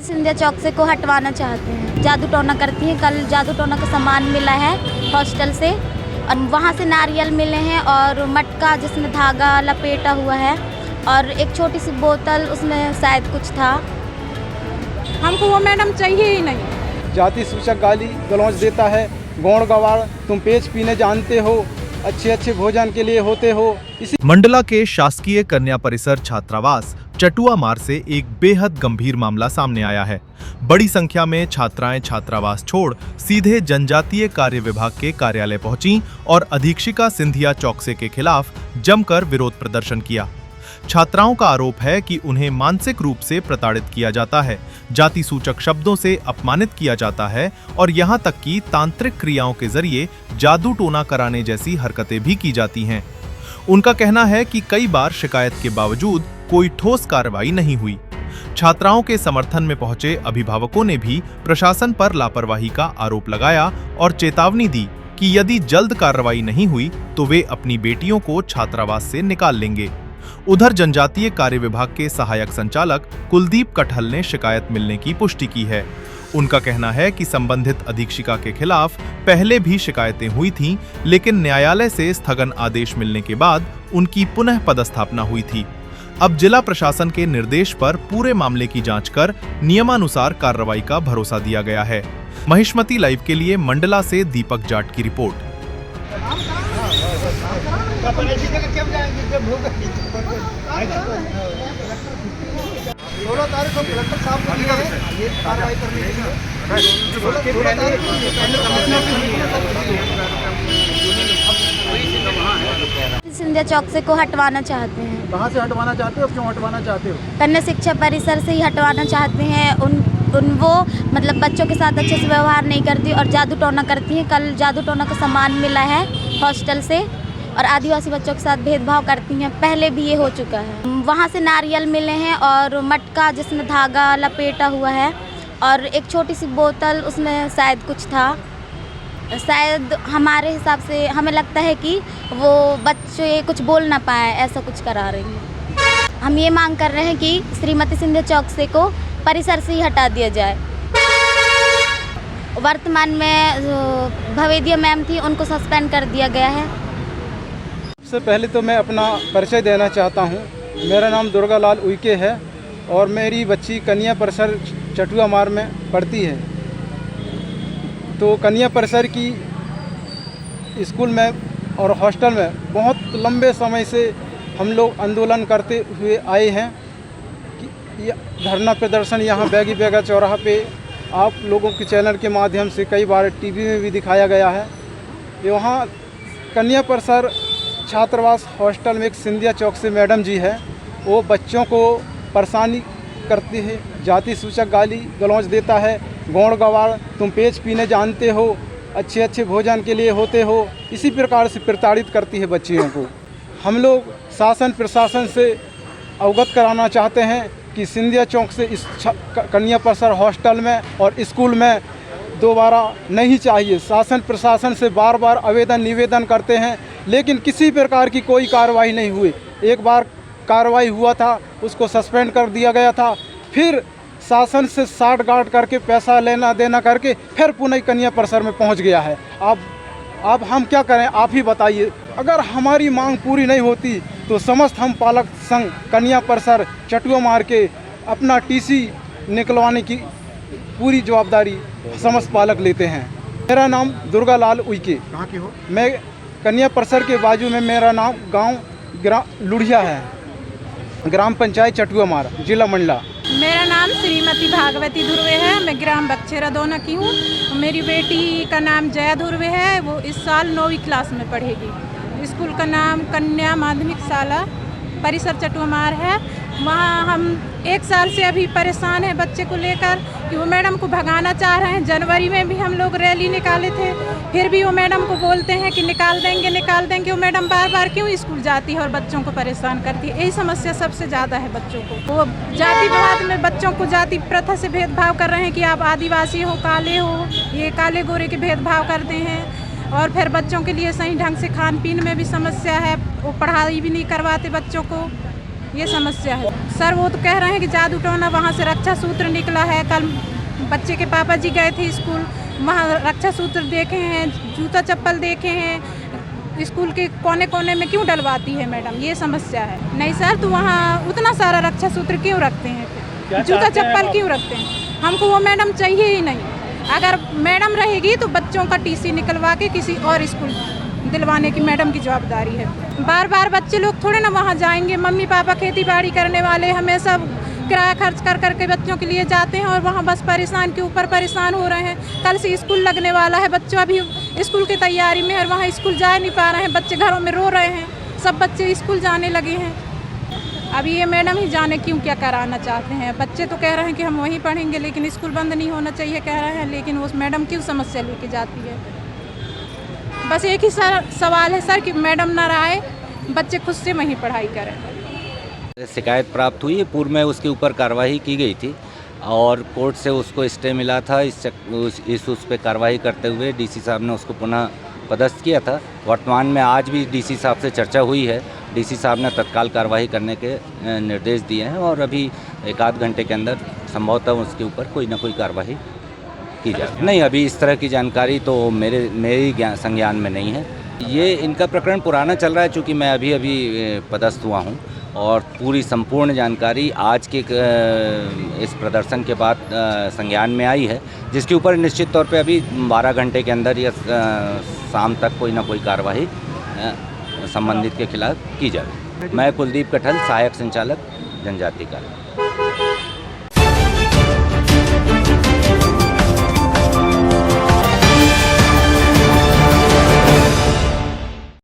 सिंधिया चौक से को हटवाना चाहते हैं। जादू टोना करती हैं। कल जादू टोना का सामान मिला है हॉस्टल से और वहाँ से नारियल मिले हैं और मटका जिसमें धागा लपेटा हुआ है और एक छोटी सी बोतल, उसमें शायद कुछ था। हमको वो मैडम चाहिए ही नहीं। जाति सूचक गाली गलौज देता है, गौड़ गवाड़ तुम पेच पीने जानते हो, अच्छे अच्छे भोजन के लिए होते हो। इसी मंडला के शासकीय कन्या परिसर छात्रावास चटुआ मार से एक बेहद गंभीर मामला सामने आया है। बड़ी संख्या में छात्राएं छात्रावास छोड़ सीधे जनजातीय कार्य विभाग के कार्यालय पहुंची और अधीक्षिका सिंधिया चौकसे के खिलाफ जमकर विरोध प्रदर्शन किया। छात्राओं का आरोप है कि उन्हें मानसिक रूप से प्रताड़ित किया जाता है, जाति सूचक शब्दों से अपमानित किया जाता है और यहां तक कि तांत्रिक क्रियाओं के जरिए जादू टोना कराने जैसी हरकतें भी की जाती हैं। उनका कहना है कि कई बार शिकायत के बावजूद कोई ठोस कार्रवाई नहीं हुई। छात्राओं के समर्थन में पहुंचे अभिभावकों ने भी प्रशासन पर लापरवाही का आरोप लगाया और चेतावनी दी कि यदि जल्द कार्रवाई नहीं हुई तो वे अपनी बेटियों को छात्रावास से निकाल लेंगे। उधर जनजातीय कार्य विभाग के सहायक संचालक कुलदीप कटहल ने शिकायत मिलने की पुष्टि की है। उनका कहना है कि संबंधित अधीक्षिका के खिलाफ पहले भी शिकायतें हुई थीं, लेकिन न्यायालय से स्थगन आदेश मिलने के बाद उनकी पुनः पदस्थापना हुई थी। अब जिला प्रशासन के निर्देश पर पूरे मामले की जांच कर नियमानुसार कार्रवाई का भरोसा दिया गया है। महिष्मती लाइव के लिए मंडला से दीपक जाट की रिपोर्ट। सिंधिया चौक से को हटवाना चाहते हैं। कहाँ से हटवाना चाहते हो, क्यों हटवाना चाहते हो? कन्या शिक्षा परिसर से ही हटवाना चाहते हैं। वो मतलब बच्चों के साथ अच्छे से व्यवहार नहीं करती और जादू टोना करती हैं। कल जादू टोना का सामान मिला है हॉस्टल से और आदिवासी बच्चों के साथ भेदभाव करती हैं। पहले भी ये हो चुका है। वहाँ से नारियल मिले हैं और मटका जिसमें धागा लपेटा हुआ है और एक छोटी सी बोतल, उसमें शायद कुछ था। शायद हमारे हिसाब से हमें लगता है कि वो बच्चे कुछ बोल ना पाए, ऐसा कुछ करा रही हैं। हम ये मांग कर रहे हैं कि श्रीमती सिंधिया चौक से को परिसर से ही हटा दिया जाए। वर्तमान में भवेदिया मैम थी, उनको सस्पेंड कर दिया गया है। सबसे पहले तो मैं अपना परिचय देना चाहता हूँ। मेरा नाम दुर्गा लाल उइके है और मेरी बच्ची कन्या परिसर चटुआ मार में पढ़ती है। तो कन्या परिसर की स्कूल में और हॉस्टल में बहुत लंबे समय से हम लोग आंदोलन करते हुए आए हैं कि धरना प्रदर्शन यहाँ बैगी बेगा चौराहा पे आप लोगों के चैनल के माध्यम से कई बार टीवी में भी दिखाया गया है। वहाँ कन्या परिसर छात्रावास हॉस्टल में एक सिंधिया चौक से मैडम जी है, वो बच्चों को परेशानी करती है, जाति सूचक गाली गलौज देता है, गौड़ गवाड़ तुम पेच पीने जानते हो, अच्छे अच्छे भोजन के लिए होते हो, इसी प्रकार से प्रताड़ित करती है बच्चियों को। हम लोग शासन प्रशासन से अवगत कराना चाहते हैं कि सिंधिया चौक से इस कन्या परिसर हॉस्टल में और स्कूल में दोबारा नहीं चाहिए। शासन प्रशासन से बार बार आवेदन निवेदन करते हैं, लेकिन किसी प्रकार की कोई कार्रवाई नहीं हुई। एक बार कार्रवाई हुआ था, उसको सस्पेंड कर दिया गया था, फिर शासन से साठ गांठ करके पैसा लेना देना करके फिर पुनः कन्या परिसर में पहुंच गया है। अब हम क्या करें, आप ही बताइए। अगर हमारी मांग पूरी नहीं होती तो समस्त हम पालक संघ कन्या परिसर चटुआ मार के अपना टीसी निकलवाने की पूरी जवाबदारी समस्त पालक लेते हैं। मेरा नाम दुर्गा लाल उइके। कहाँ के हो? मैं कन्या परिसर के बाजू में मेरा नाम गांव लुढ़िया है, ग्राम पंचायत चटुआ मार, जिला मंडला। मेरा नाम श्रीमती भागवती धुर्वे है। मैं ग्राम बक्चेरा दोना की हूँ। मेरी बेटी का नाम जया धुर्वे है। वो इस साल 9वीं क्लास में पढ़ेगी। स्कूल का नाम कन्या माध्यमिक शाला परिसर चटुआ मार है। वहाँ हम 1 साल से अभी परेशान हैं बच्चे को लेकर कि वो मैडम को भगाना चाह रहे हैं। जनवरी में भी हम लोग रैली निकाले थे, फिर भी वो मैडम को बोलते हैं कि निकाल देंगे। वो मैडम बार बार क्यों स्कूल जाती है और बच्चों को परेशान करती है। यही समस्या सबसे ज़्यादा है बच्चों को। वो जातिवाद में बच्चों को जाति प्रथा से भेदभाव कर रहे हैं कि आप आदिवासी हो, काले हो, ये काले गोरे के भेदभाव करते हैं। और फिर बच्चों के लिए सही ढंग से खान पीन में भी समस्या है। वो पढ़ाई भी नहीं करवाते बच्चों को। ये समस्या है सर। वो तो कह रहे हैं कि जादू टोना वहाँ से रक्षा सूत्र निकला है। कल बच्चे के पापा जी गए थे स्कूल, वहाँ रक्षा सूत्र देखे हैं, जूता चप्पल देखे हैं। स्कूल के कोने कोने में क्यों डलवाती है मैडम, ये समस्या है। नहीं सर, तो वहाँ उतना सारा रक्षा सूत्र क्यों रखते हैं, जूता चप्पल क्यों रखते हैं? हमको वो मैडम चाहिए ही नहीं। अगर मैडम रहेगी तो बच्चों का टीसी निकलवा के किसी और स्कूल दिलवाने की मैडम की जवाबदारी है। बार बार बच्चे लोग थोड़े ना वहाँ जाएंगे। मम्मी पापा खेती बाड़ी करने वाले हमेशा किराया खर्च कर करके बच्चों के लिए जाते हैं और वहाँ बस परेशान के ऊपर परेशान हो रहे हैं। कल से स्कूल लगने वाला है, बच्चों अभी स्कूल की तैयारी में है और वहाँ स्कूल जा नहीं पा रहे हैं। बच्चे घरों में रो रहे हैं, सब बच्चे स्कूल जाने लगे हैं। अभी ये मैडम ही जाने क्यों क्या कराना चाहते हैं। बच्चे तो कह रहे हैं कि हम वहीं पढ़ेंगे, लेकिन स्कूल बंद नहीं होना चाहिए कह रहे हैं, लेकिन उस मैडम क्यों समस्या लेके जाती है। बस एक ही सवाल है सर कि मैडम ना आए, बच्चे खुद से वहीं पढ़ाई करें। शिकायत प्राप्त हुई, पूर्व में उसके ऊपर कार्रवाई की गई थी और कोर्ट से उसको स्टे मिला था। उस पे कार्रवाई करते हुए डीसी साहब ने उसको पुनः पदस्थ किया था। वर्तमान में आज भी डीसी साहब से चर्चा हुई है। डीसी साहब ने तत्काल कार्रवाई करने के निर्देश दिए हैं और अभी एक आध घंटे के अंदर संभवतः उसके ऊपर कोई ना कोई कार्रवाई की जाए। नहीं, अभी इस तरह की जानकारी तो मेरी संज्ञान में नहीं है। ये इनका प्रकरण पुराना चल रहा है, चूँकि मैं अभी पदस्थ हुआ हूँ और पूरी संपूर्ण जानकारी आज के इस प्रदर्शन के बाद संज्ञान में आई है, जिसके ऊपर निश्चित तौर पे अभी 12 घंटे के अंदर या शाम तक कोई ना कोई कार्रवाई संबंधित के खिलाफ की जाए। मैं कुलदीप कठल, सहायक संचालक जनजाति कार्य।